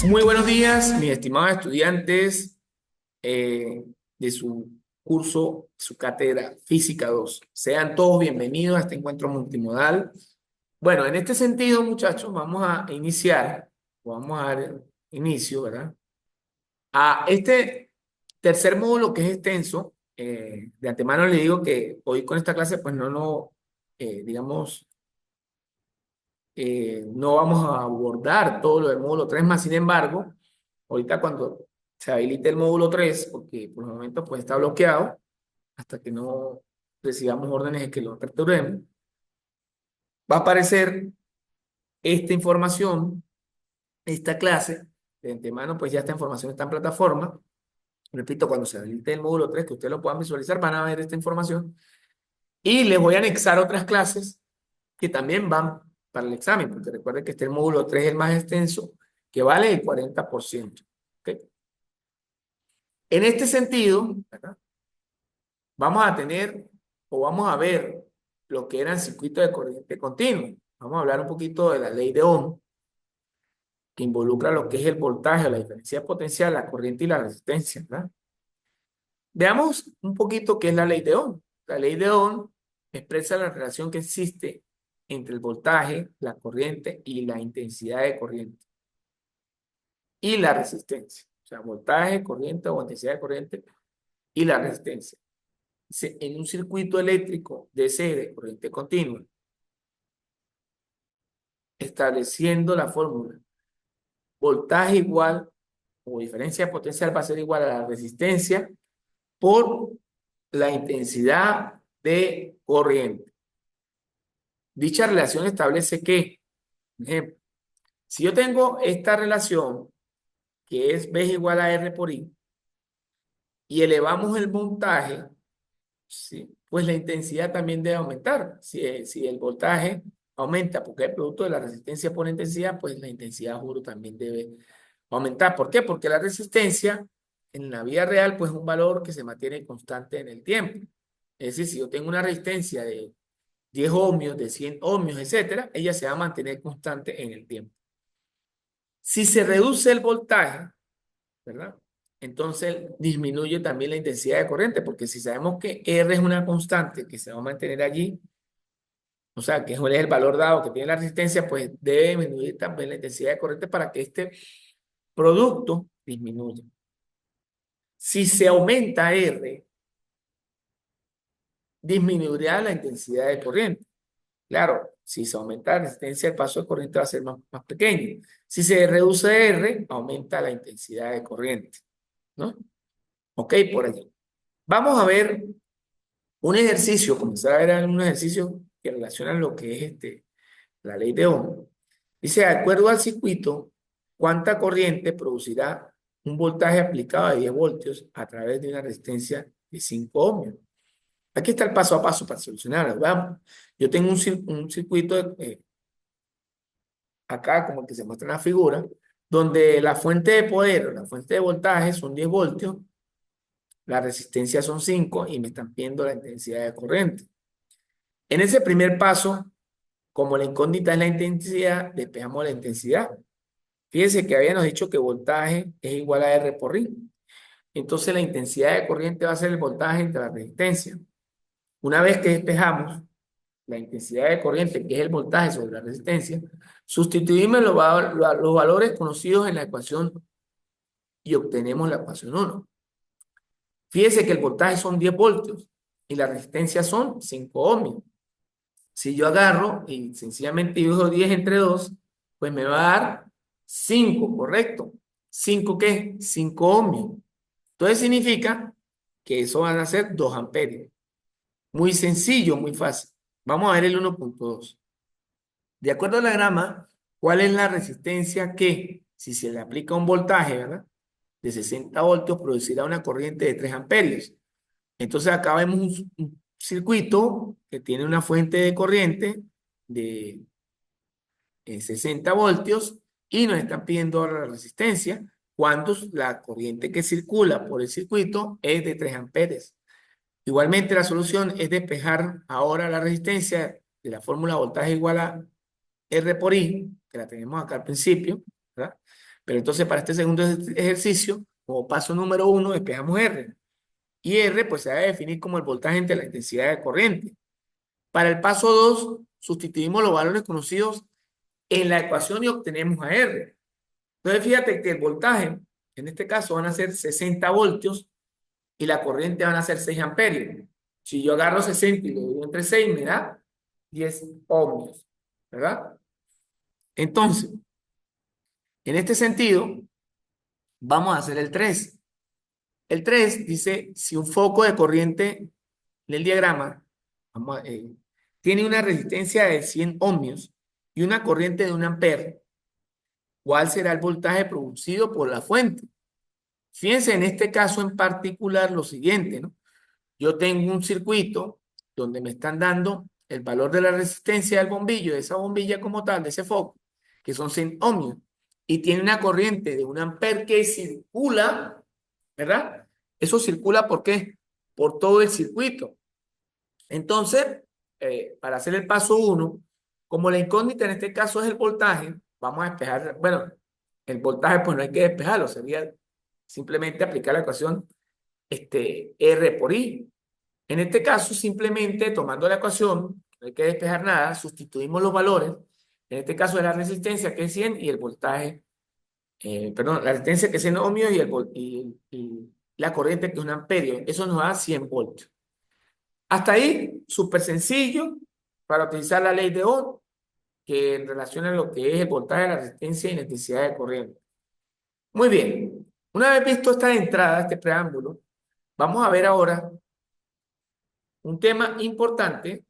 Muy buenos días, mis estimados estudiantes de su curso, su cátedra Física 2. Sean todos bienvenidos a este encuentro multimodal. Bueno, en este sentido, muchachos, vamos a iniciar, o vamos a dar inicio, ¿verdad? A este tercer módulo que es extenso. De antemano le digo que hoy con esta clase, pues digamos, no vamos a abordar todo lo del módulo 3 más sin embargo, ahorita cuando se habilite el módulo 3 porque por el momento pues está bloqueado, hasta que no recibamos órdenes de que lo aperturemos, va a aparecer esta información, esta clase, de antemano pues ya esta información está en plataforma. Repito, cuando se habilite el módulo 3 que ustedes lo puedan visualizar, van a ver esta información. Y les voy a anexar otras clases que también van para el examen, porque recuerden que este módulo 3 es el más extenso, que vale el 40%. ¿Ok? En este sentido, ¿verdad? Vamos a tener o vamos a ver lo que eran circuitos de corriente continua. Vamos a hablar un poquito de la ley de Ohm, que involucra lo que es el voltaje, la diferencia potencial, la corriente y la resistencia, ¿verdad? Veamos un poquito qué es la ley de Ohm. La ley de Ohm expresa la relación que existe entre el voltaje, la corriente y la intensidad de corriente y la resistencia. O sea, voltaje, corriente o intensidad de corriente y la resistencia. En un circuito eléctrico DC de corriente continua, estableciendo la fórmula voltaje igual o diferencia potencial va a ser igual a la resistencia por la intensidad de corriente. Dicha relación establece que, por ejemplo, si yo tengo esta relación que es V igual a R por I y elevamos el voltaje, ¿sí? Pues la intensidad también debe aumentar. Si el voltaje aumenta porque es producto de la resistencia por intensidad, pues la intensidad, juro, también debe aumentar. ¿Por qué? Porque la resistencia en la vida real, pues es un valor que se mantiene constante en el tiempo. Es decir, si yo tengo una resistencia de 10 ohmios, de 100 ohmios, etcétera, ella se va a mantener constante en el tiempo. Si se reduce el voltaje, ¿verdad? Entonces disminuye también la intensidad de corriente, porque si sabemos que R es una constante que se va a mantener allí, o sea, que es el valor dado que tiene la resistencia, pues debe disminuir también la intensidad de corriente para que este producto disminuya. Si se aumenta R, disminuirá la intensidad de corriente. Claro, si se aumenta la resistencia, el paso de corriente va a ser más pequeño. Si se reduce R, aumenta la intensidad de corriente, ¿no? Ok, por allí. Vamos a ver un ejercicio, comenzar a ver un ejercicio que relaciona lo que es la ley de Ohm. Dice, de acuerdo al circuito, ¿cuánta corriente producirá un voltaje aplicado a 10 voltios a través de una resistencia de 5 ohmios? Aquí está el paso a paso para solucionarlo. Vamos. Yo tengo un circuito acá, como el que se muestra en la figura, donde la fuente de poder o la fuente de voltaje son 10 voltios, la resistencia son 5 y me están pidiendo la intensidad de corriente. En ese primer paso, como la incógnita es la intensidad, despejamos la intensidad. Fíjense que habíamos dicho que voltaje es igual a R por I. Entonces la intensidad de corriente va a ser el voltaje entre la resistencia. Una vez que despejamos la intensidad de corriente, que es el voltaje sobre la resistencia, sustituimos los valores conocidos en la ecuación y obtenemos la ecuación 1. Fíjense que el voltaje son 10 voltios y la resistencia son 5 ohmios. Si yo agarro y sencillamente divido 10 entre 2, pues me va a dar 5, ¿correcto? ¿5 qué? 5 ohmios. Entonces significa que eso van a ser 2 amperios. Muy sencillo, muy fácil. Vamos a ver el 1.2. De acuerdo al diagrama, ¿cuál es la resistencia que, si se le aplica un voltaje, ¿verdad?, de 60 voltios, producirá una corriente de 3 amperios? Entonces acá vemos un circuito que tiene una fuente de corriente de 60 voltios y nos están pidiendo la resistencia cuando la corriente que circula por el circuito es de 3 amperes. Igualmente la solución es despejar ahora la resistencia de la fórmula voltaje igual a R por I, que la tenemos acá al principio, ¿verdad? Pero entonces para este segundo ejercicio, como paso número 1, despejamos R. Y R pues se va a definir como el voltaje entre la intensidad de corriente. Para el paso 2, sustituimos los valores conocidos en la ecuación y obtenemos a R. Entonces fíjate que el voltaje, en este caso van a ser 60 voltios y la corriente van a ser 6 amperios. Si yo agarro 60 y lo divido entre 6 me da 10 ohmios, ¿verdad? Entonces, en este sentido, vamos a hacer el 3. El 3 dice, si un foco de corriente en el diagrama tiene una resistencia de 100 ohmios y una corriente de 1 ampere, ¿cuál será el voltaje producido por la fuente? Fíjense en este caso en particular lo siguiente, ¿no? Yo tengo un circuito donde me están dando el valor de la resistencia del bombillo, de esa bombilla como tal, de ese foco, que son 100 ohmios, y tiene una corriente de 1 ampere que circula, ¿verdad? Eso circula ¿por qué? Por todo el circuito. Entonces, para hacer el paso 1, como la incógnita en este caso es el voltaje, vamos a despejar, bueno, el voltaje pues no hay que despejarlo, sería simplemente aplicar la ecuación R por I. En este caso, simplemente tomando la ecuación, no hay que despejar nada, sustituimos los valores, en este caso de la resistencia que es 100 y el voltaje, perdón, la resistencia que es 100 ohmios y la corriente que es 1 amperio, eso nos da 100 voltios. Hasta ahí, súper sencillo para utilizar la ley de Ohm, que en relación a lo que es el voltaje, la resistencia y la intensidad de corriente. Muy bien, una vez visto esta entrada, este preámbulo, vamos a ver ahora un tema importante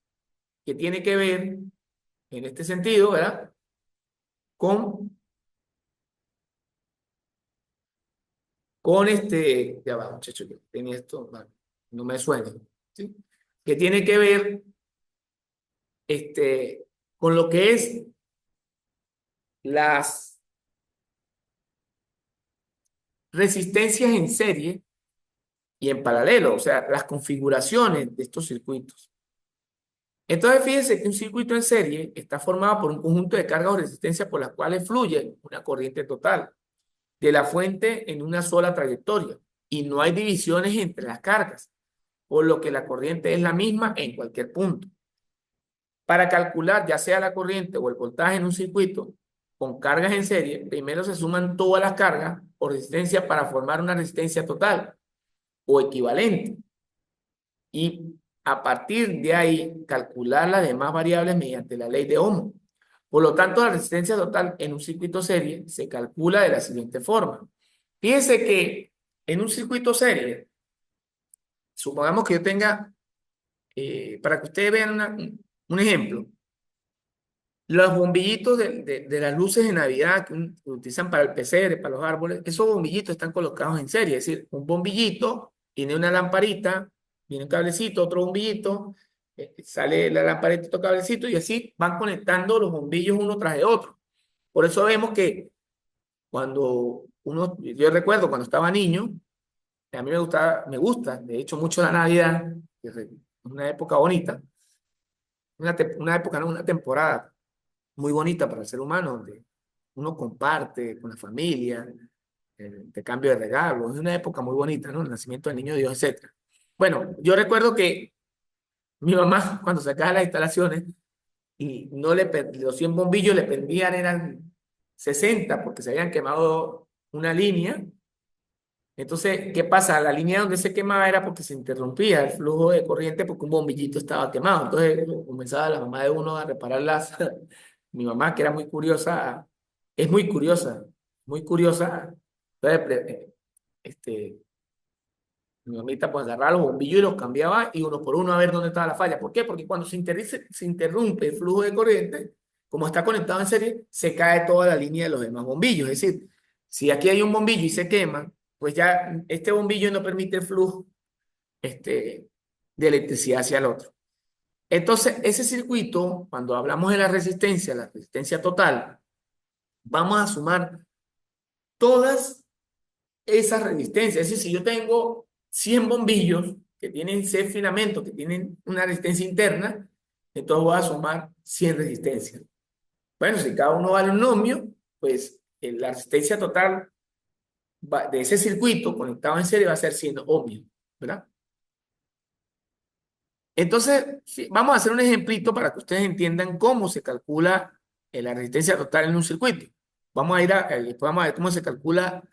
que tiene que ver, en este sentido, ¿verdad? Con ya va, muchachos, que tenía esto, no me suena, ¿sí? Que tiene que ver, con lo que es las resistencias en serie y en paralelo, o sea, las configuraciones de estos circuitos. Entonces, fíjense que un circuito en serie está formado por un conjunto de cargas o resistencias por las cuales fluye una corriente total de la fuente en una sola trayectoria y no hay divisiones entre las cargas, por lo que la corriente es la misma en cualquier punto. Para calcular ya sea la corriente o el voltaje en un circuito con cargas en serie, primero se suman todas las cargas o resistencias para formar una resistencia total o equivalente. Y a partir de ahí, calcular las demás variables mediante la ley de Ohm. Por lo tanto, la resistencia total en un circuito serie se calcula de la siguiente forma. Fíjense que en un circuito serie, supongamos que yo tenga, para que ustedes vean un ejemplo, los bombillitos de las luces de Navidad que utilizan para el pesebre, para los árboles, esos bombillitos están colocados en serie. Es decir, un bombillito tiene una lamparita, viene un cablecito, otro bombillito, sale la lamparita, otro cablecito, y así van conectando los bombillos uno tras de otro. Por eso vemos que yo recuerdo cuando estaba niño, a mí me gusta, de hecho, mucho la Navidad, que es una época bonita, una época, no, una temporada muy bonita para el ser humano, donde uno comparte con la familia, el intercambio de regalos. Es una época muy bonita, ¿no? El nacimiento del niño Dios, etcétera. Bueno, yo recuerdo que mi mamá, cuando sacaba las instalaciones, y no los 100 bombillos le pendían, eran 60 porque se habían quemado una línea. Entonces, ¿qué pasa? La línea donde se quemaba era porque se interrumpía el flujo de corriente porque un bombillito estaba quemado. Entonces, comenzaba la mamá de uno a repararlas. Mi mamá, que era muy curiosa, es muy curiosa, muy curiosa. Entonces, mi mamita pues agarraba los bombillos y los cambiaba y uno por uno a ver dónde estaba la falla. ¿Por qué? Porque cuando se interrumpe el flujo de corriente, como está conectado en serie, se cae toda la línea de los demás bombillos. Es decir, si aquí hay un bombillo y se quema, pues ya este bombillo no permite el flujo de electricidad hacia el otro. Entonces, ese circuito, cuando hablamos de la resistencia total, vamos a sumar todas esas resistencias. Es decir, si yo tengo 100 bombillos que tienen 100 filamentos, que tienen una resistencia interna, entonces voy a sumar 100 resistencias. Bueno, si cada uno vale un ohmio, pues la resistencia total de ese circuito conectado en serie va a ser 100 ohmios, ¿verdad? Entonces, vamos a hacer un ejemplito para que ustedes entiendan cómo se calcula la resistencia total en un circuito. Vamos a ir después vamos a ver cómo se calcula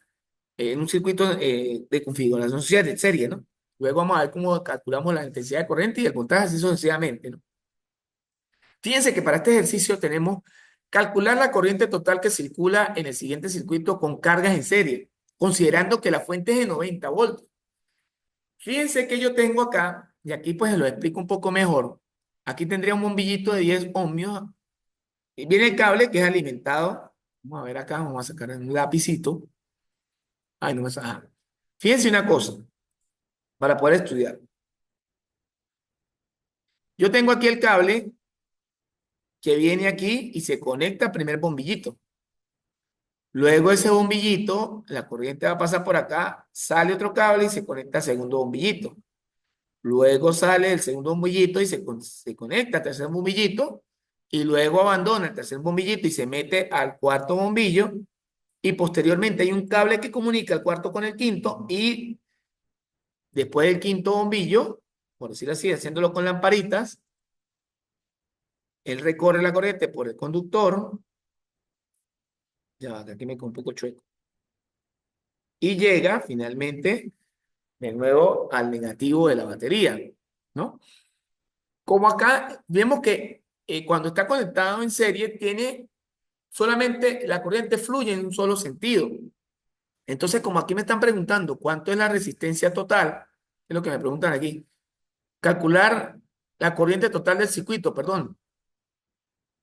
en un circuito de configuración serie, ¿no? Luego vamos a ver cómo calculamos la intensidad de corriente y el voltaje así sucesivamente, ¿no? Fíjense que para este ejercicio tenemos calcular la corriente total que circula en el siguiente circuito con cargas en serie, considerando que la fuente es de 90 voltios. Fíjense que yo tengo acá, y aquí pues lo explico un poco mejor. Aquí tendría un bombillito de 10 ohmios. Y viene el cable que es alimentado. Vamos a ver acá, vamos a sacar un lapicito. Ay, no me sale. Fíjense una cosa, para poder estudiar. Yo tengo aquí el cable que viene aquí y se conecta al primer bombillito. Luego ese bombillito, la corriente va a pasar por acá, sale otro cable y se conecta al segundo bombillito. Luego sale el segundo bombillito y se conecta al tercer bombillito y luego abandona el tercer bombillito y se mete al cuarto bombillo y posteriormente hay un cable que comunica el cuarto con el quinto y después del quinto bombillo, por decirlo así, haciéndolo con lamparitas, él recorre la corriente por el conductor, ya va, que aquí me quedó un poco chueco, y llega finalmente de nuevo al negativo de la batería, ¿no? Como acá vemos que cuando está conectado en serie tiene solamente la corriente fluye en un solo sentido. Entonces, como aquí me están preguntando cuánto es la resistencia total, es lo que me preguntan aquí, calcular la corriente total del circuito, perdón,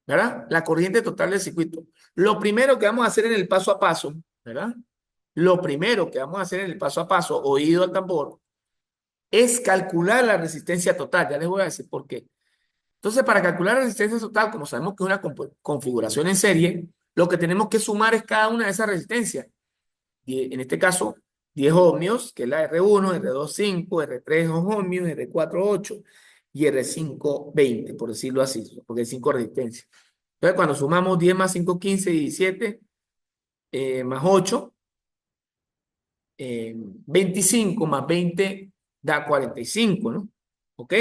¿verdad? La corriente total del circuito. Lo primero que vamos a hacer en el paso a paso, ¿verdad? Lo primero que vamos a hacer en el paso a paso, oído al tambor, es calcular la resistencia total. Ya les voy a decir por qué. Entonces, para calcular la resistencia total, como sabemos que es una configuración en serie, lo que tenemos que sumar es cada una de esas resistencias. En este caso, 10 ohmios, que es la R1, R2, 5, R3, 2 ohmios, R4, 8 y R5, 20, por decirlo así, porque hay 5 resistencias. Entonces, cuando sumamos 10 más 5, 15, 17, más 8, 25 más 20 da 45, ¿no? ¿Ok?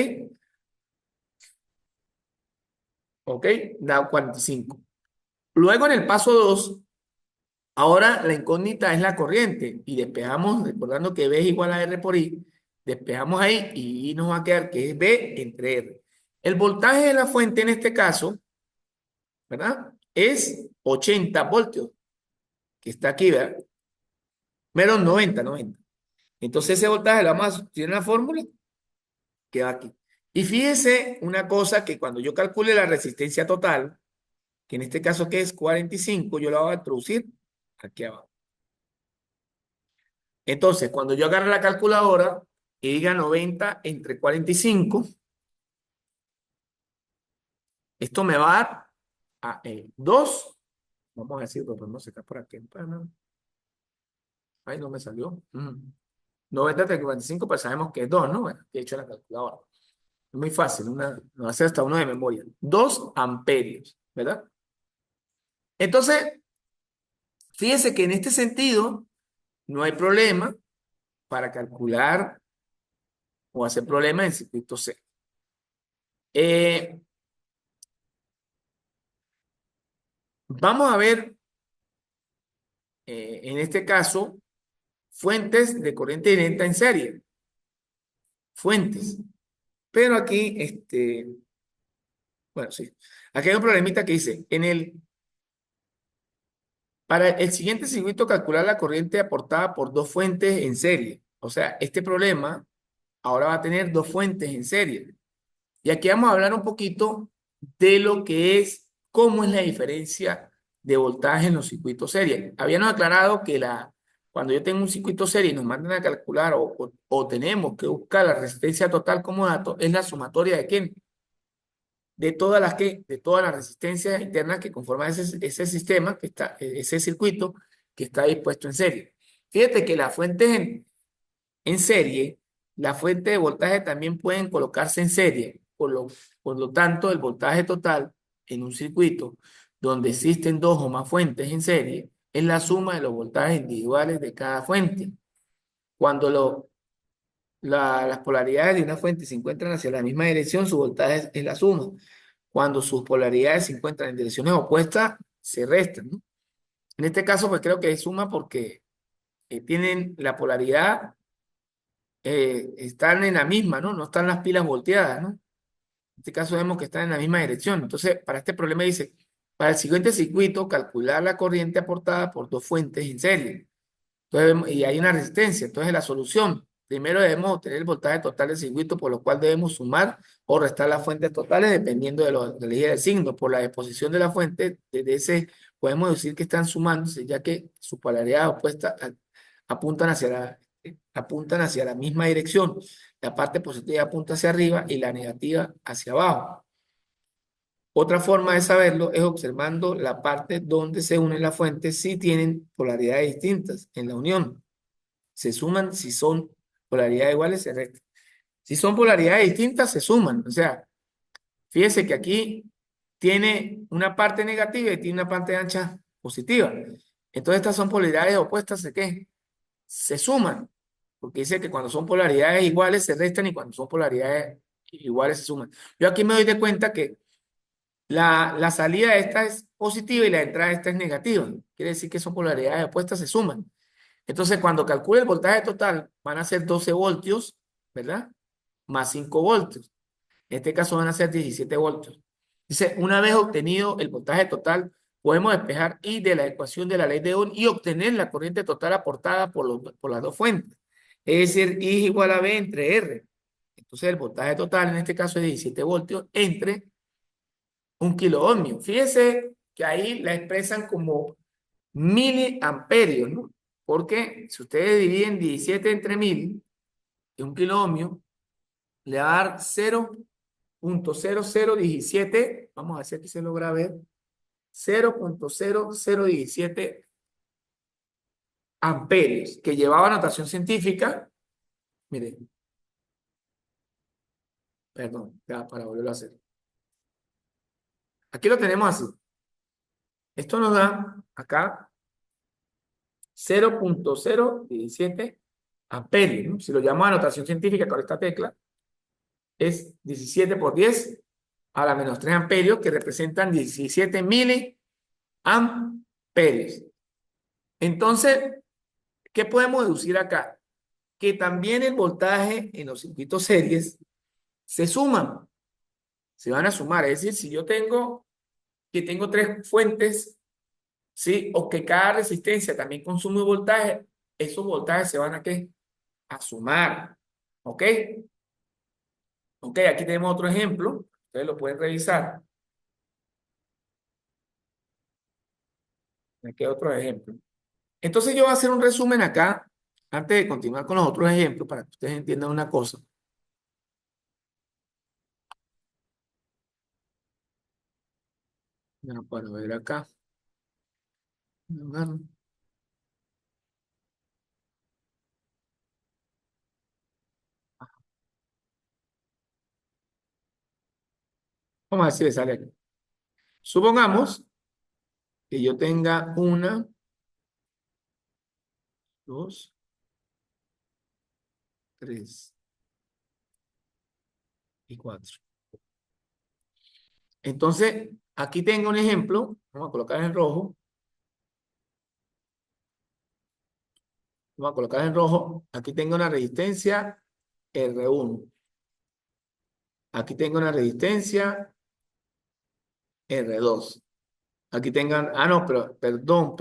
¿Ok? Da 45. Luego en el paso 2, ahora la incógnita es la corriente y despejamos, recordando que B es igual a R por I, despejamos ahí y I nos va a quedar que es B entre R. El voltaje de la fuente en este caso, ¿verdad? Es 80 voltios, que está aquí, ¿verdad? Menos 90. Entonces ese voltaje lo vamos a sustituir en la fórmula que va aquí. Y fíjese una cosa que cuando yo calcule la resistencia total, que en este caso que es 45, yo la voy a introducir aquí abajo. Entonces, cuando yo agarre la calculadora y diga 90 entre 45, esto me va a dar a 2. Vamos a decir, pues no se está por aquí. Ay, no me salió. 90 entre 45, pues sabemos que es 2, ¿no? Bueno, he hecho la calculadora. Es muy fácil, no hace hasta uno de memoria. 2 amperios, ¿verdad? Entonces, fíjense que en este sentido no hay problema para calcular o hacer problemas en circuito C. Eh, Vamos a ver, en este caso, fuentes de corriente directa en serie. Fuentes. Pero aquí, bueno, sí. Aquí hay un problemita que dice, para el siguiente circuito calcular la corriente aportada por dos fuentes en serie. O sea, este problema ahora va a tener dos fuentes en serie. Y aquí vamos a hablar un poquito de lo que es, cómo es la diferencia de voltaje en los circuitos serie. Habíamos aclarado que cuando yo tengo un circuito serie y nos mandan a calcular o tenemos que buscar la resistencia total como dato, es la sumatoria de ¿quién? De todas las resistencias internas que conforman ese sistema, ese circuito que está dispuesto en serie. Fíjate que las fuentes en serie, la fuente de voltaje también pueden colocarse en serie. Por lo tanto, el voltaje total en un circuito donde existen dos o más fuentes en serie es la suma de los voltajes individuales de cada fuente. Cuando las polaridades de una fuente se encuentran hacia la misma dirección, su voltaje es la suma. Cuando sus polaridades se encuentran en direcciones opuestas, se restan, ¿no? En este caso, pues creo que es suma porque tienen la polaridad, están en la misma, ¿no? No están las pilas volteadas, ¿no? En este caso vemos que están en la misma dirección. Entonces, para este problema dice, para el siguiente circuito, calcular la corriente aportada por dos fuentes en serie. Entonces, y hay una resistencia. Entonces, la solución, primero debemos obtener el voltaje total del circuito, por lo cual debemos sumar o restar las fuentes totales dependiendo de la ley del signo. Por la disposición de la fuente, desde ese podemos decir que están sumándose, ya que sus polaridades opuestas apuntan hacia la misma dirección. La parte positiva apunta hacia arriba y la negativa hacia abajo. Otra forma de saberlo es observando la parte donde se unen las fuentes si tienen polaridades distintas en la unión. Se suman si son polaridades iguales, se restan. Si son polaridades distintas, se suman. O sea, fíjese que aquí tiene una parte negativa y tiene una parte ancha positiva. Entonces estas son polaridades opuestas, ¿de qué? Se suman. Porque dice que cuando son polaridades iguales se restan y cuando son polaridades iguales se suman. Yo aquí me doy de cuenta que la salida de esta es positiva y la entrada de esta es negativa. Quiere decir que son polaridades opuestas, se suman. Entonces, cuando calcule el voltaje total, van a ser 12 voltios, ¿verdad? Más 5 voltios. En este caso van a ser 17 voltios. Dice, una vez obtenido el voltaje total, podemos despejar I de la ecuación de la ley de Ohm y obtener la corriente total aportada por las dos fuentes. Es decir, I es igual a B entre R. Entonces, el voltaje total en este caso es 17 voltios entre un kilo ohmio. Fíjese que ahí la expresan como miliamperios, ¿no? Porque si ustedes dividen 17 entre 1000, y un kilo ohmio, le va a dar 0.0017, vamos a ver si aquí se logra ver, 0.0017 amperios, que llevaba notación científica, miren, perdón, ya para volverlo a hacer. Aquí lo tenemos así. Esto nos da acá 0.017 amperios, ¿no? Si lo llamamos a notación científica con esta tecla, es 17 por 10 a la menos 3 amperios, que representan 17 miliamperios. Entonces, ¿qué podemos deducir acá? Que también el voltaje en los circuitos series se suman, se van a sumar. Es decir, si yo tengo que tengo tres fuentes, ¿sí? O que cada resistencia también consume voltaje, esos voltajes se van a ¿qué? A sumar. ¿Ok? Ok, aquí tenemos otro ejemplo. Ustedes lo pueden revisar. Aquí hay otro ejemplo. Entonces yo voy a hacer un resumen acá, antes de continuar con los otros ejemplos, para que ustedes entiendan una cosa. Ya, para ver acá. Vamos a ver si le sale aquí. Supongamos que yo tenga una, dos, tres y cuatro. Entonces, aquí tengo un ejemplo. Vamos a colocar en rojo. Vamos a colocar en rojo. Aquí tengo una resistencia R1. Aquí tengo una resistencia R2. Aquí tengan, no, pero perdón.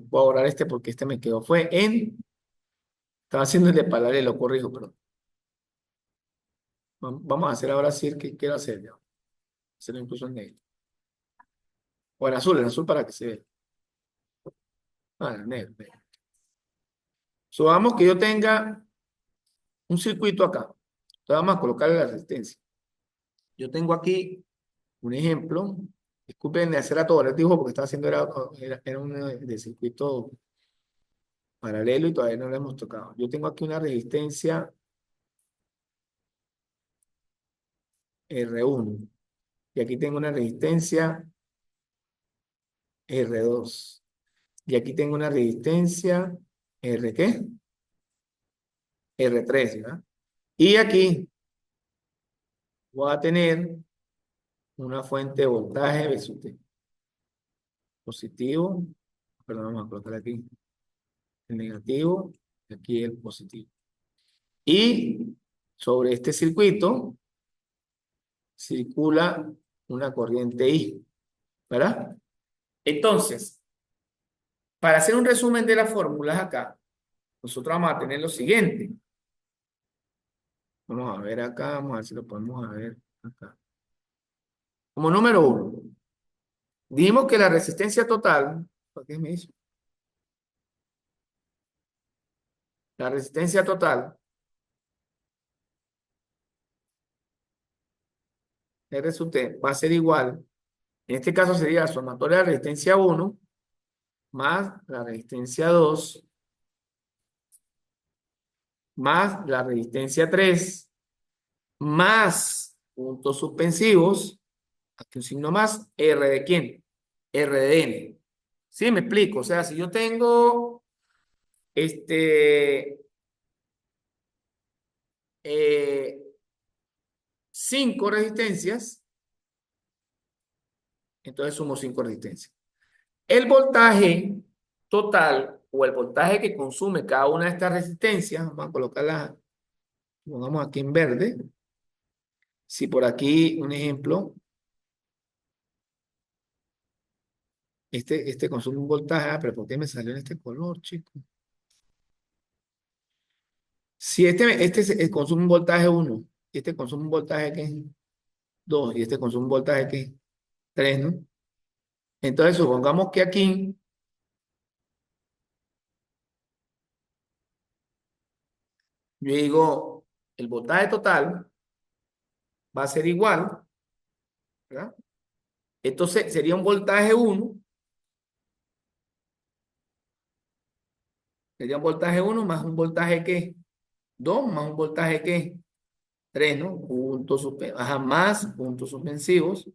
Voy a borrar este porque este me quedó. Estaba haciendo el de paralelo, corrijo, perdón. Vamos a hacer ahora sí el que quiero hacer. Ya. Hacerlo incluso en negro. O en azul para que se vea. En negro, negro. Supongamos que yo tenga un circuito acá. Entonces vamos a colocarle la resistencia. Yo tengo aquí un ejemplo. Disculpen de hacer a todo, les digo porque estaba haciendo era un de circuito paralelo y todavía no lo hemos tocado. Yo tengo aquí una resistencia R1 y aquí tengo una resistencia R2. Y aquí tengo una resistencia R, ¿qué? R3, ¿verdad? Y aquí voy a tener una fuente de voltaje VSUT positivo, perdón, vamos a colocar aquí el negativo, y aquí el positivo. Y sobre este circuito circula una corriente I, ¿verdad? Entonces, para hacer un resumen de las fórmulas acá, nosotros vamos a tener lo siguiente. Vamos a ver acá, vamos a ver si lo podemos ver acá. Como número uno, dijimos que la resistencia total, ¿por qué me hizo? La resistencia total, R sub T, va a ser igual, en este caso sería la sumatoria de la resistencia 1 más la resistencia 2 más la resistencia 3 más puntos suspensivos, aquí un signo más, R de quién, R de N. ¿Sí? Me explico, o sea, si yo tengo este, 5 resistencias, entonces sumo 5 resistencias. El voltaje total o el voltaje que consume cada una de estas resistencias, vamos a colocarla, pongamos aquí en verde. Si por aquí, un ejemplo, este consume un voltaje, pero ¿por qué me salió en este color, chico? Si consume un voltaje 1, y este consume un voltaje ¿qué? 2, y este consume un voltaje ¿qué? 3, ¿no? Entonces supongamos que aquí, yo digo, el voltaje total va a ser igual, ¿verdad? Entonces sería un voltaje 1, sería un voltaje 1 más un voltaje ¿qué? 2 más un voltaje ¿qué? 3, ¿no? Ajá, más puntos suspensivos,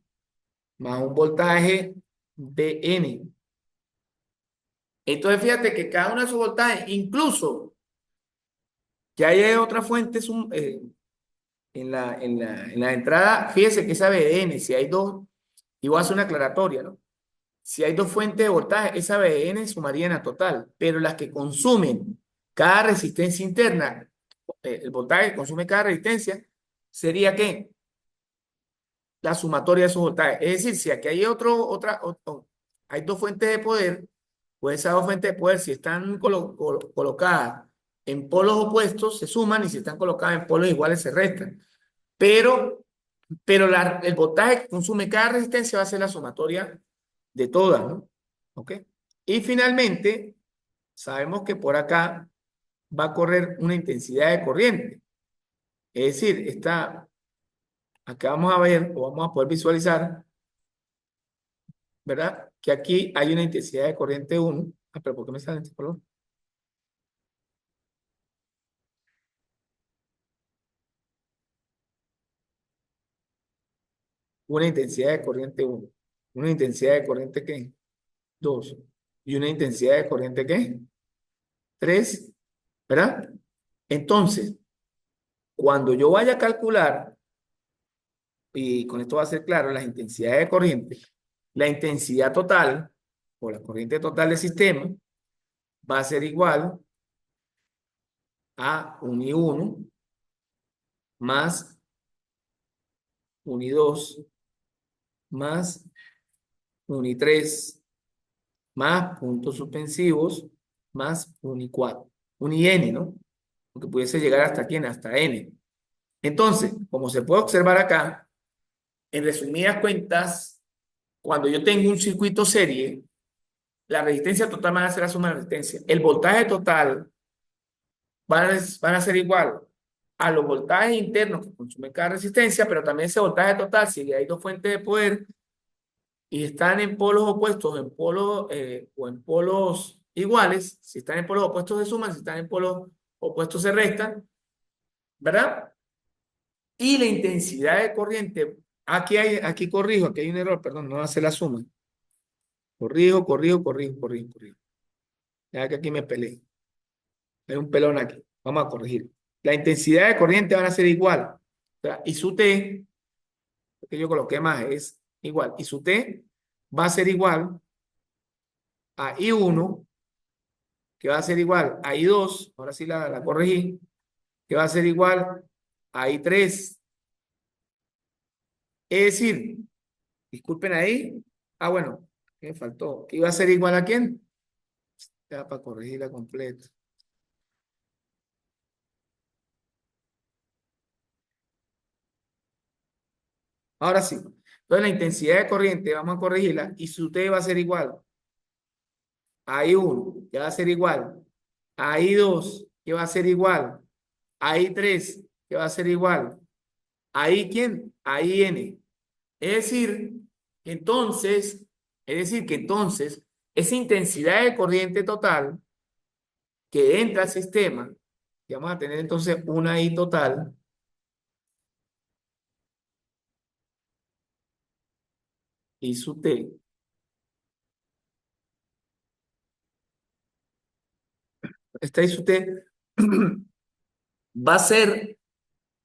más un voltaje Dn. Entonces fíjate que cada uno de esos voltajes, incluso que haya otra fuente en la entrada, fíjese que esa BDN, si hay dos, y voy a hacer una aclaratoria, ¿no? Si hay dos fuentes de voltaje, esa BDN sumaría en la total, pero las que consumen cada resistencia interna, el voltaje que consume cada resistencia, sería ¿qué? La sumatoria de esos voltajes. Es decir, si aquí hay hay dos fuentes de poder, pues esas dos fuentes de poder, si están colocadas en polos opuestos, se suman y si están colocadas en polos iguales, se restan. Pero, el voltaje que consume cada resistencia va a ser la sumatoria de todas, ¿no? ¿Ok? Y finalmente, sabemos que por acá va a correr una intensidad de corriente. Es decir, acá vamos a ver o vamos a poder visualizar, ¿verdad? Que aquí hay una intensidad de corriente 1. Ah, pero ¿por qué me sale este color? Una intensidad de corriente 1. Una intensidad de corriente ¿qué? 2. Y una intensidad de corriente ¿qué? 3. ¿Verdad? Entonces, cuando yo vaya a calcular, y con esto va a ser claro, las intensidades de corriente, la intensidad total o la corriente total del sistema va a ser igual a 1 y 1 más 1 y 2 más 1 y 3 más puntos suspensivos más 1 y 4. 1 y n, ¿no? Porque pudiese llegar hasta quién, hasta n. Entonces, como se puede observar acá, en resumidas cuentas, cuando yo tengo un circuito serie, la resistencia total va a ser la suma de resistencia. El voltaje total van a ser igual a los voltajes internos que consume cada resistencia, pero también ese voltaje total, si hay dos fuentes de poder y están en polos opuestos, o en polos iguales, si están en polos opuestos se suman, si están en polos opuestos se restan, ¿verdad? Y la intensidad de corriente, aquí corrijo, aquí hay un error, perdón, no hace la suma. Corrijo. Ya que aquí me peleé. Hay un pelón aquí. Vamos a corregir. La intensidad de corriente van a ser igual. O sea, y su T, que yo coloqué más, es igual. Y su T va a ser igual a I1, que va a ser igual a I2. Ahora sí la corregí. Que va a ser igual a I3. Es decir, disculpen ahí. Ah, bueno, ¿qué me faltó? ¿Que iba a ser igual a quién? Ya para corregirla completa. Ahora sí. Entonces la intensidad de corriente vamos a corregirla y su T va a ser igual a I1, que va a ser igual a I2, que va a ser igual a I3, que va a ser igual a I quién, a IN. Es decir, entonces, es decir, que entonces esa intensidad de corriente total que entra al sistema, que vamos a tener entonces una I total y su T, esta I su T va a ser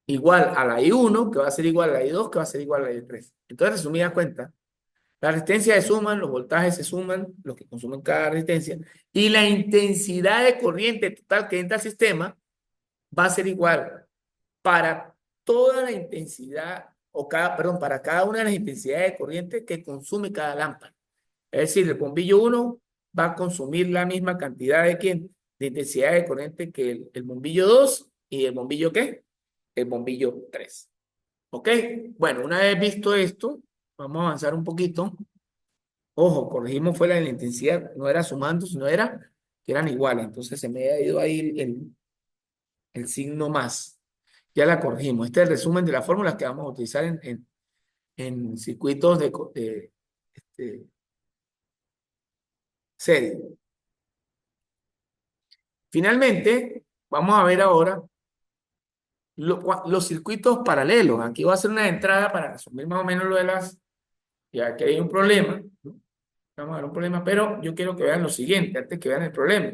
igual a la I1, que va a ser igual a la I2, que va a ser igual a la I3. Entonces, resumida cuenta, las resistencias se suman, los voltajes se suman, los que consumen cada resistencia, y la intensidad de corriente total que entra al sistema va a ser igual para toda la intensidad, perdón, para cada una de las intensidades de corriente que consume cada lámpara. Es decir, el bombillo uno va a consumir la misma cantidad de, ¿quién? De intensidad de corriente que el bombillo 2 y el bombillo ¿qué? El bombillo 3. ¿Ok? Bueno, una vez visto esto, vamos a avanzar un poquito. Ojo, corregimos fue la intensidad, no era sumando, sino era que eran iguales. Entonces se me ha ido ahí el signo más. Ya la corregimos. Este es el resumen de las fórmulas que vamos a utilizar en circuitos de serie. Finalmente, vamos a ver ahora los circuitos paralelos. Aquí voy a hacer una entrada para resumir más o menos lo de las. Ya que hay un problema, ¿no? Vamos a ver un problema, pero yo quiero que vean lo siguiente, antes que vean el problema.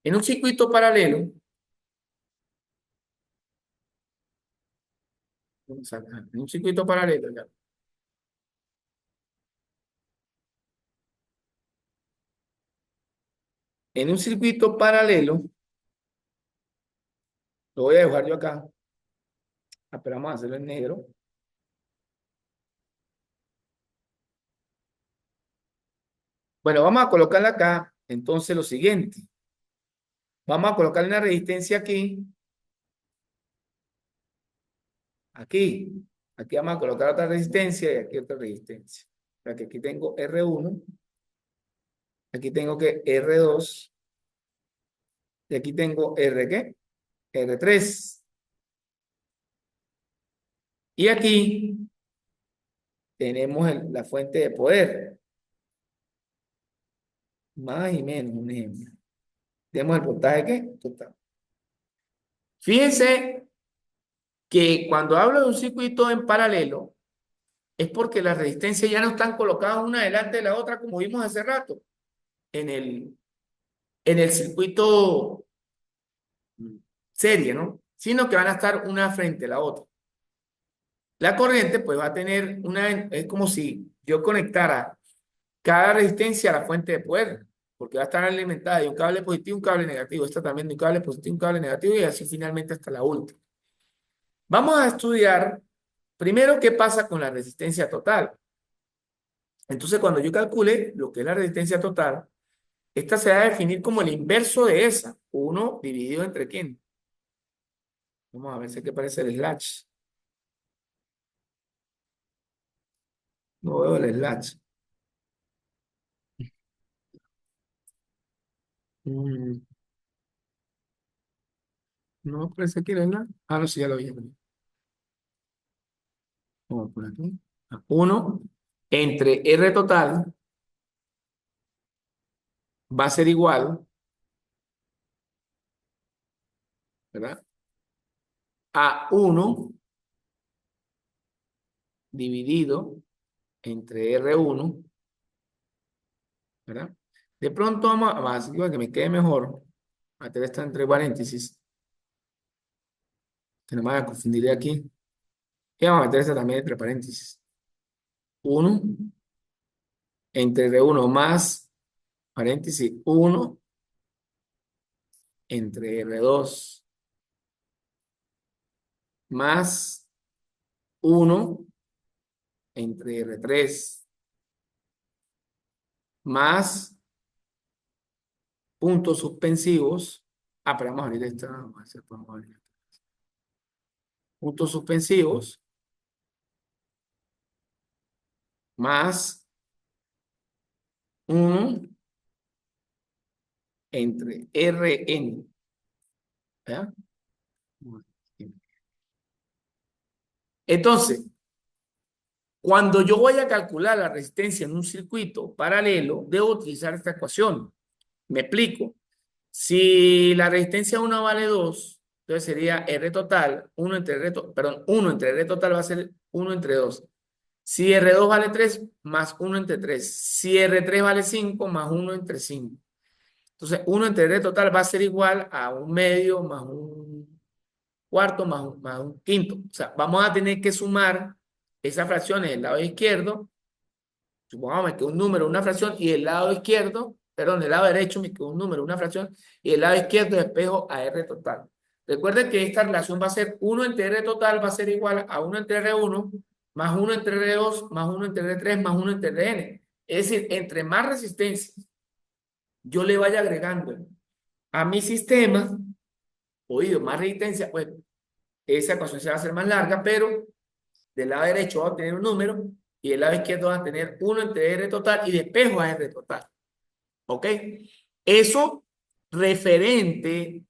En un circuito paralelo, en un circuito paralelo, ya. En un circuito paralelo, lo voy a dejar yo acá. Ah, pero vamos a hacerlo en negro. Bueno, vamos a colocarla acá. Entonces, lo siguiente. Vamos a colocar una resistencia aquí. Aquí. Aquí vamos a colocar otra resistencia y aquí otra resistencia. O sea que aquí tengo R1. Aquí tengo que R2. Y aquí tengo R, ¿qué? R3. Y aquí tenemos la fuente de poder. Más y menos, un ejemplo. Tenemos el voltaje, ¿qué? Total. Fíjense que cuando hablo de un circuito en paralelo, es porque las resistencias ya no están colocadas una delante de la otra, como vimos hace rato, en el circuito serie, ¿no? Sino que van a estar una frente a la otra. La corriente, pues va a tener es como si yo conectara cada resistencia a la fuente de poder, porque va a estar alimentada de un cable positivo y un cable negativo. Esta también de un cable positivo y un cable negativo, y así finalmente hasta la última. Vamos a estudiar primero qué pasa con la resistencia total. Entonces, cuando yo calcule lo que es la resistencia total, esta se va a definir como el inverso de esa. Uno dividido entre quién. Vamos a ver si qué parece el slash. No veo el slash. Mm, no parece que el slash. Ah, no, sí, ya lo vi. Vamos por aquí. Uno entre R total va a ser igual, ¿verdad? A uno dividido entre R1 ¿verdad? De pronto vamos a que me quede mejor, meter esto entre paréntesis, que no me vaya a confundir de aquí, y vamos a meter esta también entre paréntesis. 1 entre R1 más, paréntesis, 1 entre R2 más 1 entre R3 más puntos suspensivos. Ah, pero vamos a abrir esta. Vamos a ver si podemos abrir esta. Puntos suspensivos más 1 entre Rn. ¿Ya? Entonces, cuando yo voy a calcular la resistencia en un circuito paralelo, debo utilizar esta ecuación. Me explico. Si la resistencia 1 vale 2, entonces sería R total, 1 entre R, perdón, 1 entre R total va a ser 1 entre 2. Si R2 vale 3, más 1 entre 3. Si R3 vale 5, más 1 entre 5. Entonces, 1 entre R total va a ser igual a un medio más un cuarto más un quinto. O sea, vamos a tener que sumar esas fracciones del lado izquierdo. Supongamos que un número, una fracción, y el lado izquierdo, perdón, el lado derecho me quedó un número, una fracción, y el lado izquierdo despejo a R total. Recuerden que esta relación va a ser 1 entre R total, va a ser igual a 1 entre R1, más 1 entre R2, más 1 entre R3, más 1 entre Rn. Es decir, entre más resistencia yo le vaya agregando a mi sistema, oído, más resistencia, pues esa ecuación se va a hacer más larga, pero del lado derecho va a tener un número y del lado izquierdo va a tener 1 entre R total y despejo a R total. ¿Ok? Eso referente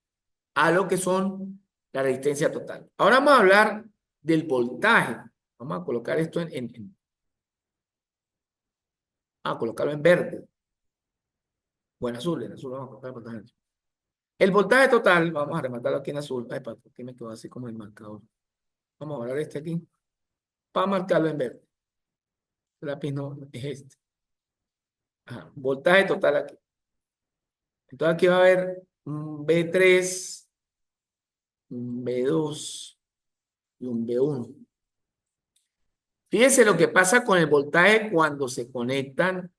a lo que son la resistencia total. Ahora vamos a hablar del voltaje. Vamos a colocar esto a colocarlo en verde o en azul vamos a colocar el voltaje. El voltaje total, vamos a rematarlo aquí en azul. Ay, ¿por qué me quedó así como el marcador? Vamos a hablar este aquí para marcarlo en verde. El lápiz no es este. Ajá, voltaje total aquí. Entonces aquí va a haber un B3, un B2 y un B1. Fíjense lo que pasa con el voltaje cuando se conectan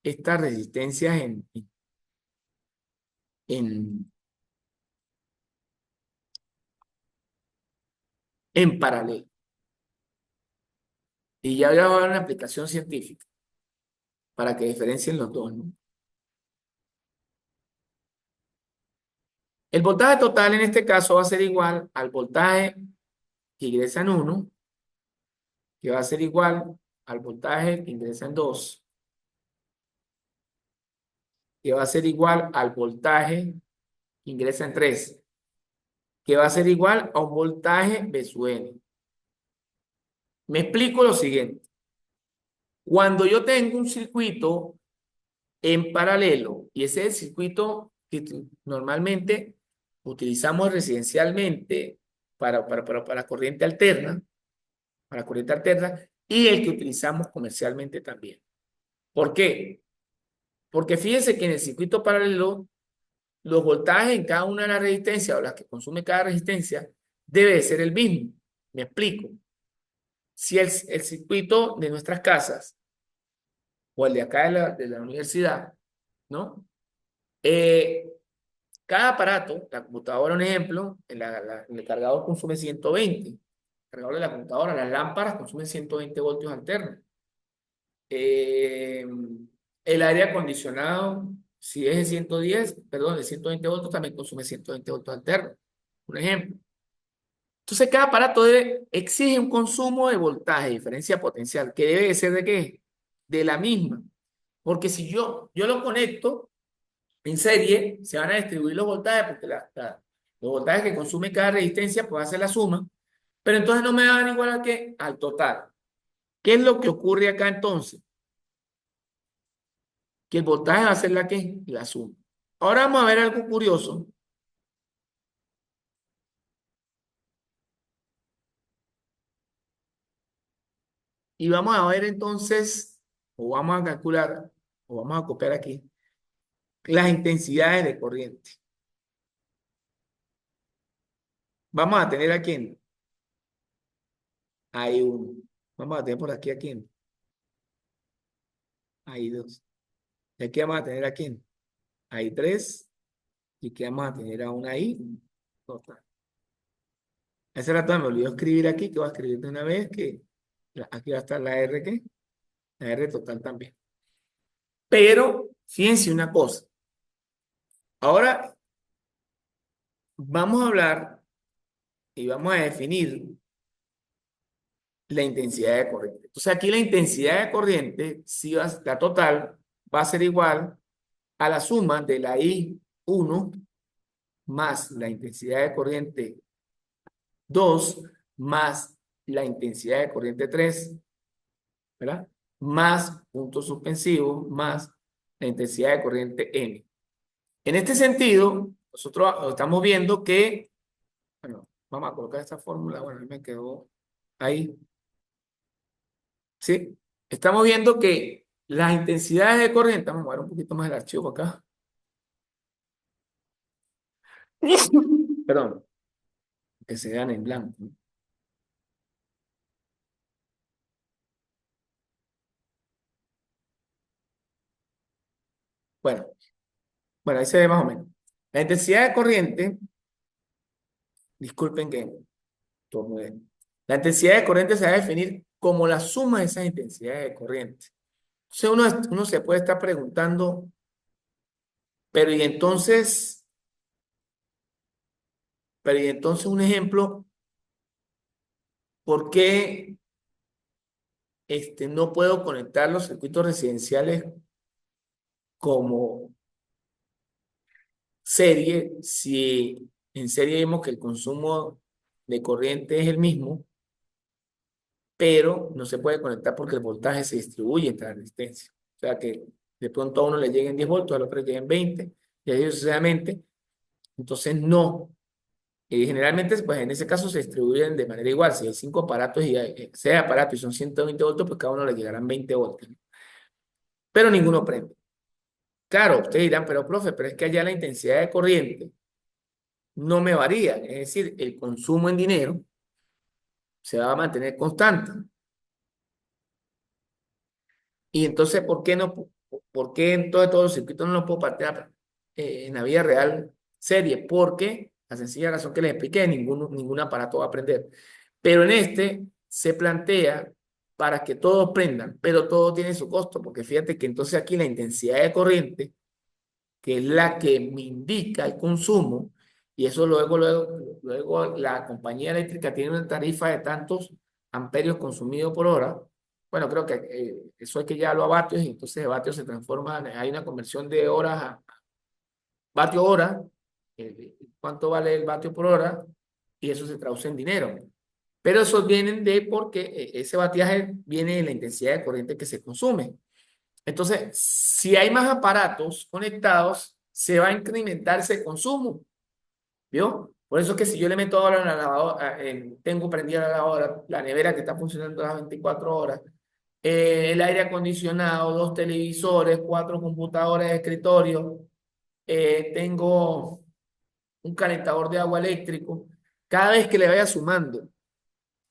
estas resistencias en, en paralelo. Y ya voy a dar una aplicación científica para que diferencien los dos, ¿no? El voltaje total en este caso va a ser igual al voltaje que ingresa en 1, que va a ser igual al voltaje que ingresa en 2, que va a ser igual al voltaje que ingresa en 3, que va a ser igual a un voltaje B sub N. Me explico lo siguiente. Cuando yo tengo un circuito en paralelo, y ese es el circuito que normalmente utilizamos residencialmente para corriente alterna, y el que utilizamos comercialmente también. ¿Por qué? Porque fíjense que en el circuito paralelo, los voltajes en cada una de las resistencias o las que consume cada resistencia debe de ser el mismo. Me explico. Si el circuito de nuestras casas o el de acá de la universidad, ¿no? Eh, Cada aparato, la computadora, un ejemplo, el cargador consume 120. El cargador de la computadora, las lámparas consumen 120 voltios alternos. Eh, el aire acondicionado, si es de 110, perdón, de 120 voltios, también consume 120 voltios alternos. Un ejemplo. Entonces, cada aparato exige un consumo de voltaje, diferencia potencial, que debe de ser de qué? De la misma. Porque si yo lo conecto en serie, se van a distribuir los voltajes, porque los voltajes que consume cada resistencia, pues va a ser la suma, pero entonces no me van igual a qué? Al total. ¿Qué es lo que ocurre acá entonces? Que el voltaje va a ser la qué? La suma. Ahora vamos a ver algo curioso. Y vamos a ver entonces, o vamos a calcular o vamos a copiar aquí, las intensidades de corriente. Vamos a tener aquí, hay uno. Vamos a tener por aquí, hay dos. Y aquí vamos a tener aquí, hay tres. Y aquí vamos a tener a una ahí. Total. Hace rato me olvidó escribir aquí, que voy a escribir de una vez, que aquí va a estar la R, ¿qué? La R total también. Pero, fíjense una cosa. Ahora vamos a hablar y vamos a definir la intensidad de corriente. Entonces aquí la intensidad de corriente, si va, la total, va a ser igual a la suma de la I1 más la intensidad de corriente 2 más la intensidad de corriente 3, ¿verdad? Más punto suspensivo más la intensidad de corriente M. En este sentido, nosotros estamos viendo que, bueno, vamos a colocar esta fórmula, bueno, me quedó ahí. ¿Sí? Estamos viendo que las intensidades de corriente, vamos a mover un poquito más el archivo acá. Perdón, que se vean en blanco. Bueno, bueno, ahí se ve más o menos. La intensidad de corriente, disculpen que todo muy bien. La intensidad de corriente se va a definir como la suma de esas intensidades de corriente. Entonces uno se puede estar preguntando, pero y entonces, un ejemplo, ¿por qué no puedo conectar los circuitos residenciales como serie si en serie vemos que el consumo de corriente es el mismo, pero no se puede conectar porque el voltaje se distribuye entre la resistencia? O sea que de pronto a uno le lleguen 10 voltios, al otro le lleguen 20, y así sucesivamente. Entonces no. Generalmente, pues en ese caso se distribuyen de manera igual. Si hay 5 aparatos y hay 6 aparatos y son 120 voltios, pues cada uno le llegarán 20 voltios. Pero ninguno prende. Claro, ustedes dirán, pero profe, pero es que allá la intensidad de corriente no me varía. Es decir, el consumo en dinero se va a mantener constante. Y entonces, ¿por qué no? ¿Por qué en todos los circuitos no los puedo partir en la vida real serie? Porque la sencilla razón que les expliqué, ningún aparato va a prender. Pero en este se plantea para que todos prendan, pero todo tiene su costo, porque fíjate que entonces aquí la intensidad de corriente, que es la que me indica el consumo, y eso luego la compañía eléctrica tiene una tarifa de tantos amperios consumidos por hora. Bueno, creo que eso hay que llevarlo a vatios, y entonces de vatios se transforma, hay una conversión de horas a vatio hora, cuánto vale el vatio por hora, y eso se traduce en dinero. Pero esos vienen de porque ese batiaje viene de la intensidad de corriente que se consume. Entonces, si hay más aparatos conectados, se va a incrementar ese consumo, ¿vio? Por eso es que si yo le meto ahora en la lavadora, tengo prendida la lavadora, la nevera que está funcionando las 24 horas, el aire acondicionado, 2 televisores, 4 computadoras de escritorio, tengo un calentador de agua eléctrico, cada vez que le vaya sumando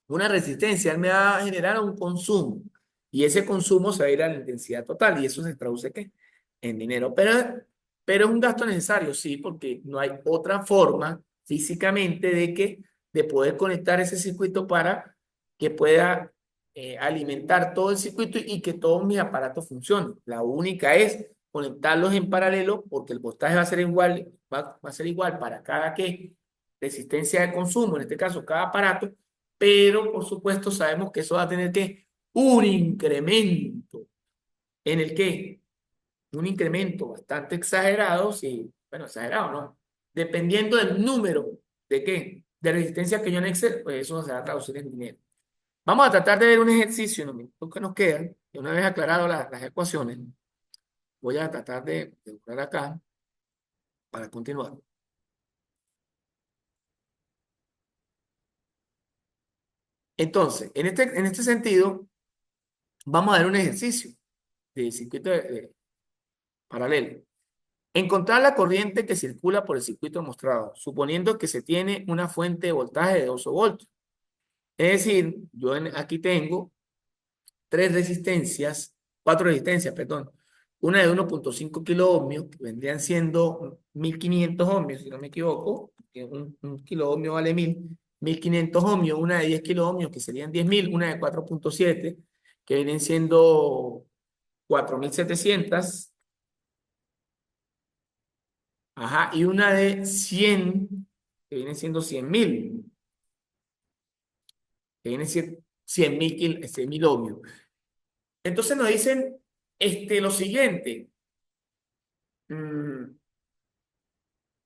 una resistencia, él me va a generar un consumo. Y ese consumo se va a ir a la intensidad total. Y eso se traduce ¿qué? En dinero. Pero es un gasto necesario, sí, porque no hay otra forma físicamente de poder conectar ese circuito para que pueda alimentar todo el circuito y que todos mis aparatos funcionen. La única es conectarlos en paralelo porque el voltaje va a ser igual para cada que resistencia de consumo, en este caso cada aparato, pero por supuesto sabemos que eso va a tener que un incremento en el que un incremento bastante exagerado, sí, bueno, exagerado, ¿no? Dependiendo del número de qué, de resistencia que yo anexe, pues eso se va a traducir en dinero. Vamos a tratar de ver un ejercicio en los minutos que nos quedan, y una vez aclarado las ecuaciones, voy a tratar de buscar acá para continuar. Entonces, en este sentido, vamos a ver un ejercicio de circuito paralelo. Encontrar la corriente que circula por el circuito mostrado, suponiendo que se tiene una fuente de voltaje de 12 voltios. Es decir, aquí tengo cuatro resistencias, perdón. Una de 1,5 kilo ohmios, que vendrían siendo 1500 ohmios, si no me equivoco, que un kilo ohmio vale 1500 ohmios, una de 10 kilo ohmios, que serían 10.000, una de 4,7, que vienen siendo 4700, ajá, y una de 100, que vienen siendo 100.000, que vienen siendo 100.000 ohmios. Entonces nos dicen lo siguiente. mm,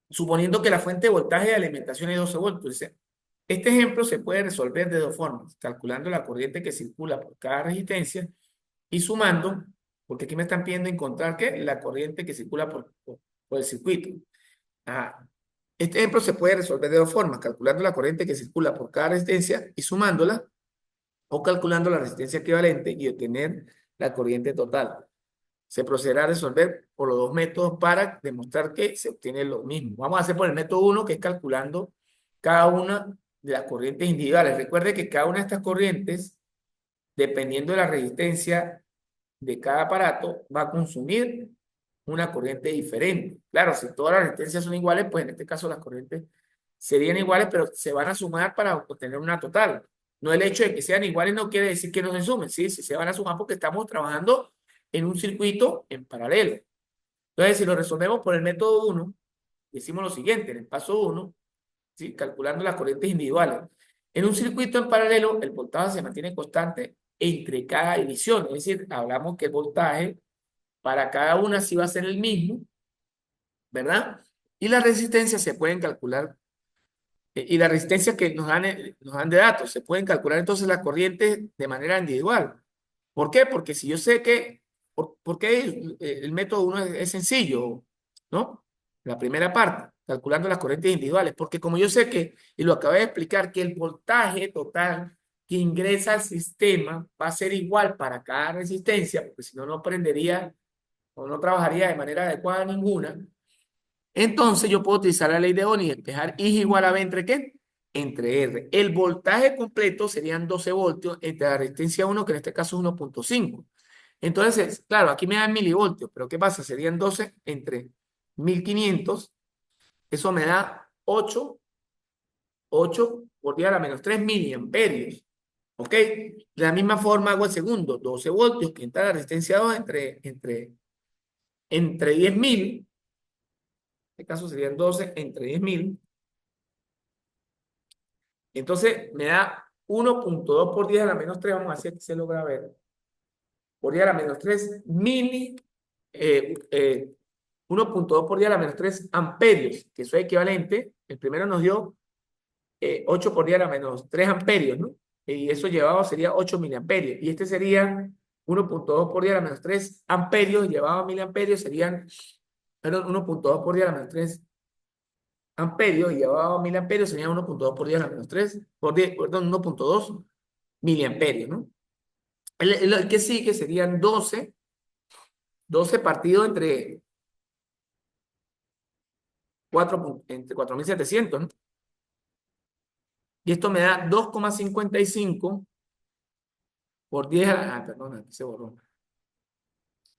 Suponiendo que la fuente de voltaje de alimentación es 12 voltios. Este ejemplo se puede resolver de dos formas, calculando la corriente que circula por cada resistencia y sumando, porque aquí me están pidiendo encontrar ¿qué? La corriente que circula por el circuito. Ajá. Este ejemplo se puede resolver de dos formas, calculando la corriente que circula por cada resistencia y sumándola, o calculando la resistencia equivalente y obtener la corriente total. Se procederá a resolver por los dos métodos para demostrar que se obtiene lo mismo. Vamos a hacer por el método 1, que es calculando cada una de las corrientes individuales. Recuerde que cada una de estas corrientes, dependiendo de la resistencia de cada aparato, va a consumir una corriente diferente. Claro, si todas las resistencias son iguales, pues en este caso las corrientes serían iguales, pero se van a sumar para obtener una total. No, el hecho de que sean iguales no quiere decir que no se sumen, sí, sí se van a sumar porque estamos trabajando en un circuito en paralelo. Entonces, si lo resolvemos por el método 1, decimos lo siguiente, en el paso 1, ¿sí? Calculando las corrientes individuales. En un circuito en paralelo, el voltaje se mantiene constante entre cada división, es decir, hablamos que el voltaje para cada una sí va a ser el mismo, ¿verdad? Y las resistencias se pueden calcular, y las resistencias que nos dan de datos, se pueden calcular entonces las corrientes de manera individual. ¿Por qué? Porque si yo sé que, porque el método 1 es sencillo, ¿no? La primera parte, calculando las corrientes individuales, porque como yo sé que, y lo acabé de explicar, que el voltaje total que ingresa al sistema va a ser igual para cada resistencia, porque si no, no prendería o no trabajaría de manera adecuada ninguna. Entonces yo puedo utilizar la ley de Ohm y despejar I es igual a B entre ¿qué? Entre R. El voltaje completo serían 12 voltios entre la resistencia 1, que en este caso es 1,5. Entonces, claro, aquí me dan milivoltios, pero ¿qué pasa? Serían 12 entre 1500. Eso me da 8 por 10 a la menos 3 miliamperios. ¿Ok? De la misma forma hago el segundo, 12 voltios, que entra la resistencia 2 entre 10.000. En este caso serían 12 entre 10.000. Entonces me da 1,2 por 10 a la menos 3. Vamos a ver si se logra ver. Por 10 a la menos 3 eh, eh, 1,2 por 10 a la menos 3 amperios, que eso es equivalente. El primero nos dio 8 por 10 a la menos 3 amperios, ¿no? Y eso llevado sería 8 miliamperios. Y este sería 1,2 por 10 a la menos 3 amperios, llevado a miliamperios serían, perdón, 1,2 por 10 a la menos 3 amperios, y llevado a miliamperios sería 1,2 por 10 a la menos 3, perdón, 1,2 miliamperios, ¿no? El que sigue serían 12 partido entre 4.700, ¿no? Y esto me da 2,55 por 10 perdón, aquí se borró.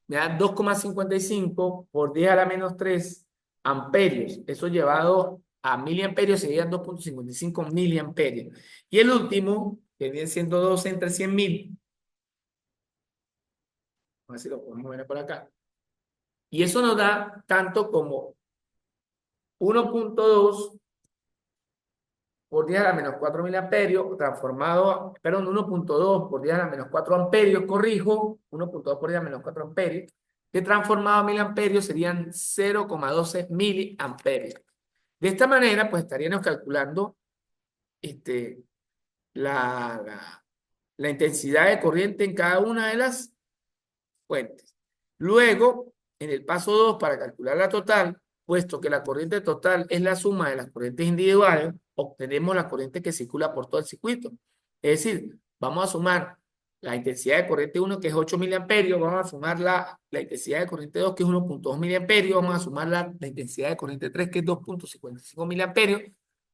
Me da 2,55 por 10 a la menos 3 amperios. Eso llevado a miliamperios serían 2,55 miliamperios. Y el último, que viene siendo 12 entre 100.000. A ver si lo podemos ver por acá. Y eso nos da tanto como 1,2 por 10 a la menos 4 miliamperios, transformado, perdón, 1,2 por 10 a la menos 4 amperios, corrijo, 1,2 por 10 a la menos 4 amperios, que transformado a miliamperios serían 0,12 miliamperios. De esta manera, pues estaríamos calculando este, la, la, la intensidad de corriente en cada una de las fuentes. Luego, en el paso 2, para calcular la total, puesto que la corriente total es la suma de las corrientes individuales, obtenemos la corriente que circula por todo el circuito. Es decir, vamos a sumar la intensidad de corriente 1, que es 8 miliamperios, vamos a sumar la intensidad de corriente 2, que es 1,2 miliamperios, vamos a sumar la intensidad de corriente 3, que es 2,55 miliamperios,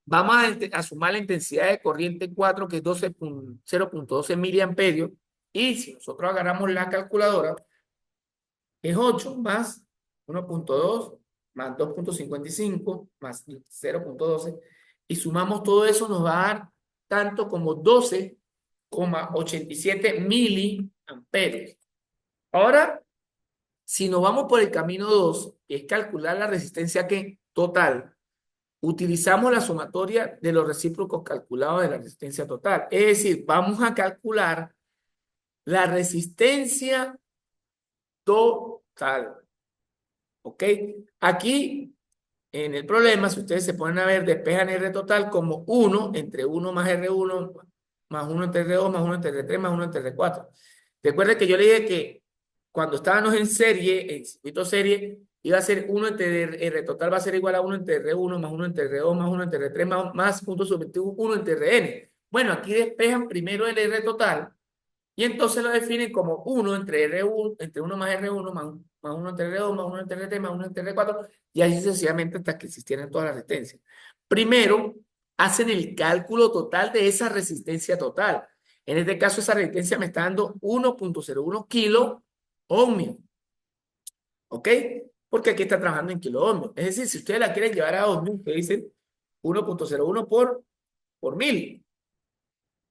vamos a sumar la intensidad de corriente 4, que es 0,12 miliamperios, y si nosotros agarramos la calculadora, es 8 más 1,2 más 2,55 más 0,12, y sumamos todo eso, nos va a dar tanto como 12,87 miliamperios. Ahora, si nos vamos por el camino 2, que es calcular la resistencia que total, utilizamos la sumatoria de los recíprocos calculados de la resistencia total. Es decir, vamos a calcular la resistencia total. ¿Ok? Aquí, en el problema, si ustedes se ponen a ver, despejan R total como 1 entre 1 más R1 más 1 entre R2 más 1 entre R3 más 1 entre R4. Recuerden que yo le dije que cuando estábamos en serie, en circuito serie, iba a ser 1 entre R total va a ser igual a 1 entre R1 más 1 entre R2 más 1 entre R3 más punto subjetivo 1 entre Rn. Bueno, aquí despejan primero el R total y entonces lo definen como 1 entre R1, entre 1 más R1 más 1 entre R2 más 1 entre R3 más 1 entre R4 y así sucesivamente hasta que existieran todas las resistencias. Primero, hacen el cálculo total de esa resistencia total. En este caso, esa resistencia me está dando 1,01 kilo ohmio. ¿Ok? Porque aquí está trabajando en kilo ohmio. Es decir, si ustedes la quieren llevar a ohmio, ustedes dicen 1,01 por 1000.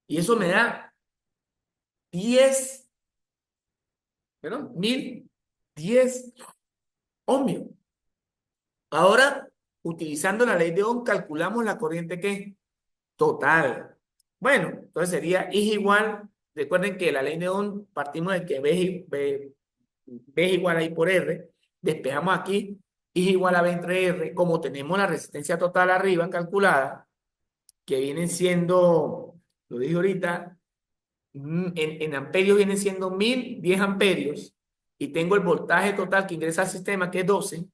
Y eso me da 10, perdón, 1010 ohmio. Ahora, utilizando la ley de Ohm, calculamos la corriente que total. Bueno, entonces sería I es igual, recuerden que la ley de Ohm partimos de que B es igual a I por R, despejamos aquí, I es igual a B entre R, como tenemos la resistencia total arriba calculada, que vienen siendo, lo dije ahorita, en amperios vienen siendo 1010 amperios, y tengo el voltaje total que ingresa al sistema, que es 12,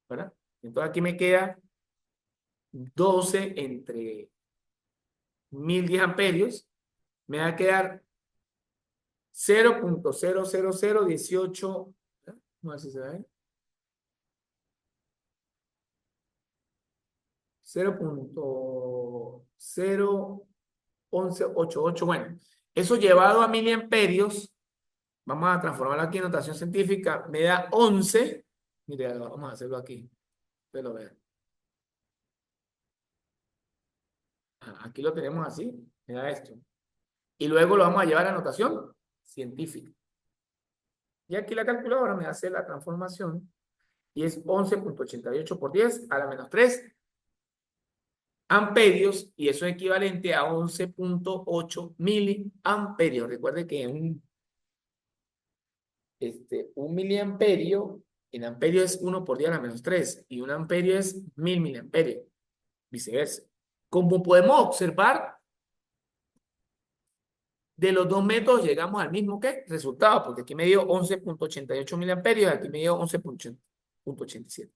¿verdad? Entonces aquí me queda 12 entre 1010 amperios, me va a quedar 0,00018, no sé si se ve, 0,01188. Bueno, eso llevado a miliamperios, vamos a transformarlo aquí en notación científica, me da 11, mire, vamos a hacerlo aquí, ustedes lo vean. Aquí lo tenemos así, me da esto. Y luego lo vamos a llevar a notación científica. Y aquí la calculadora me hace la transformación y es 11,88 por 10 a la menos 3 amperios, y eso es equivalente a 11,8 miliamperios. Recuerde que un miliamperio en amperio es 1 por 10 a la menos 3 y un amperio es 1000 miliamperios, viceversa. Como podemos observar, de los dos métodos llegamos al mismo ¿qué? Resultado, porque aquí me dio 11,88 miliamperios y aquí me dio 11,87.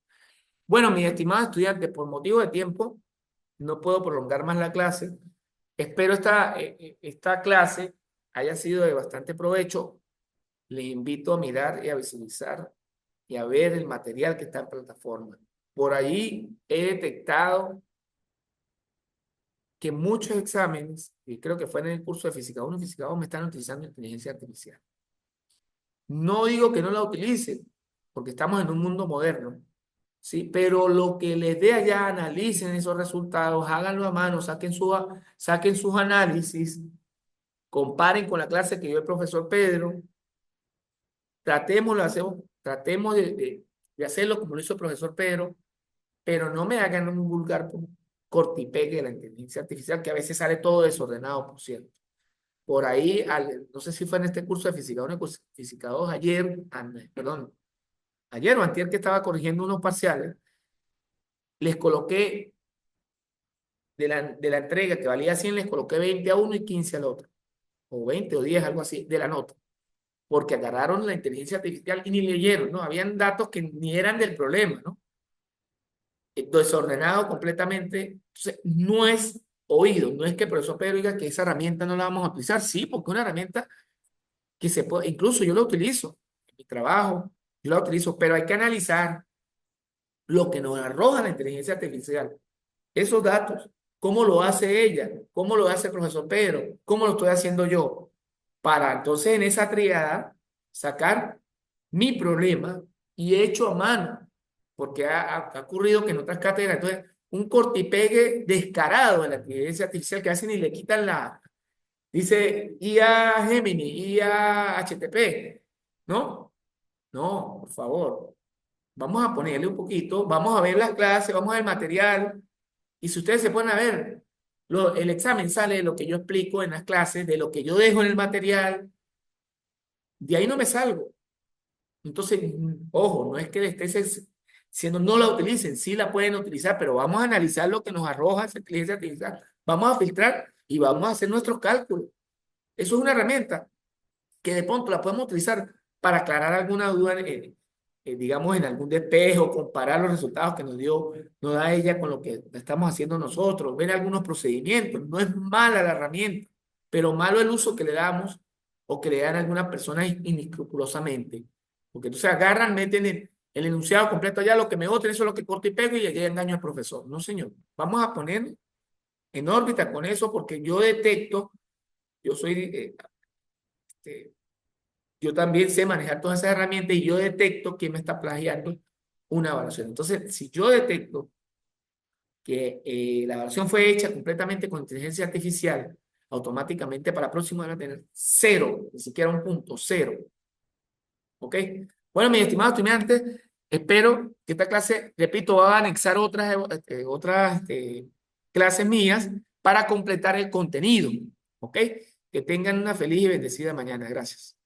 Bueno, mis estimados estudiantes, por motivo de tiempo, no puedo prolongar más la clase. Espero esta clase haya sido de bastante provecho. Les invito a mirar y a visualizar y a ver el material que está en plataforma. Por ahí he detectado que muchos exámenes, y creo que fue en el curso de Física 1 y Física 2, me están utilizando inteligencia artificial. No digo que no la utilicen, porque estamos en un mundo moderno, ¿sí? Pero lo que les dé allá, analicen esos resultados, háganlo a mano, saquen sus análisis, comparen con la clase que dio el profesor Pedro, tratemos de hacerlo como lo hizo el profesor Pedro, pero no me hagan un vulgar cortipegue de la inteligencia artificial, que a veces sale todo desordenado, por cierto. Por ahí, no sé si fue en este curso de Física 1 y Física 2, perdón, ayer o antier que estaba corrigiendo unos parciales, les coloqué de la entrega que valía 100, les coloqué 20 a uno y 15 al otro, o 20 o 10, algo así, de la nota, porque agarraron la inteligencia artificial y ni leyeron, ¿no? Habían datos que ni eran del problema, ¿no? Desordenado completamente. Entonces, no es oído, no es que el profesor Pedro diga que esa herramienta no la vamos a utilizar, sí, porque es una herramienta que se puede, incluso yo lo utilizo en mi trabajo, yo lo utilizo, pero hay que analizar lo que nos arroja la inteligencia artificial, esos datos, cómo lo hace ella, cómo lo hace el profesor Pedro, cómo lo estoy haciendo yo, para entonces en esa triada sacar mi problema y hecho a mano, porque ha ocurrido que en otras cátedras, entonces, un cortipegue descarado de la inteligencia artificial que hacen y le quitan dice IA Gemini, IA HTTP, ¿no? No, por favor. Vamos a ponerle un poquito, vamos a ver las clases, vamos a ver el material. Y si ustedes se ponen a ver, el examen sale de lo que yo explico en las clases, de lo que yo dejo en el material, de ahí no me salgo. Entonces, ojo, no es que le estés diciendo no la utilicen, sí la pueden utilizar, pero vamos a analizar lo que nos arroja esa inteligencia artificial. Vamos a filtrar y vamos a hacer nuestros cálculos. Eso es una herramienta que de pronto la podemos utilizar para aclarar alguna duda, digamos, en algún despejo, comparar los resultados que nos da ella con lo que estamos haciendo nosotros, ver algunos procedimientos. No es mala la herramienta, pero malo el uso que le damos o que le dan algunas personas inescrupulosamente. Porque entonces agarran, meten el enunciado completo allá, lo que me voten, eso es lo que corto y pego y ya engaño al profesor. No, señor. Vamos a poner en órbita con eso porque yo detecto, yo soy este, yo también sé manejar todas esas herramientas y yo detecto quién me está plagiando una evaluación. Entonces, si yo detecto que la evaluación fue hecha completamente con inteligencia artificial, automáticamente para la próxima van a tener cero, ni siquiera un punto, cero. ¿Ok? Bueno, mis estimados estudiantes, espero que esta clase, repito, va a anexar otras clases mías para completar el contenido. ¿Ok? Que tengan una feliz y bendecida mañana. Gracias.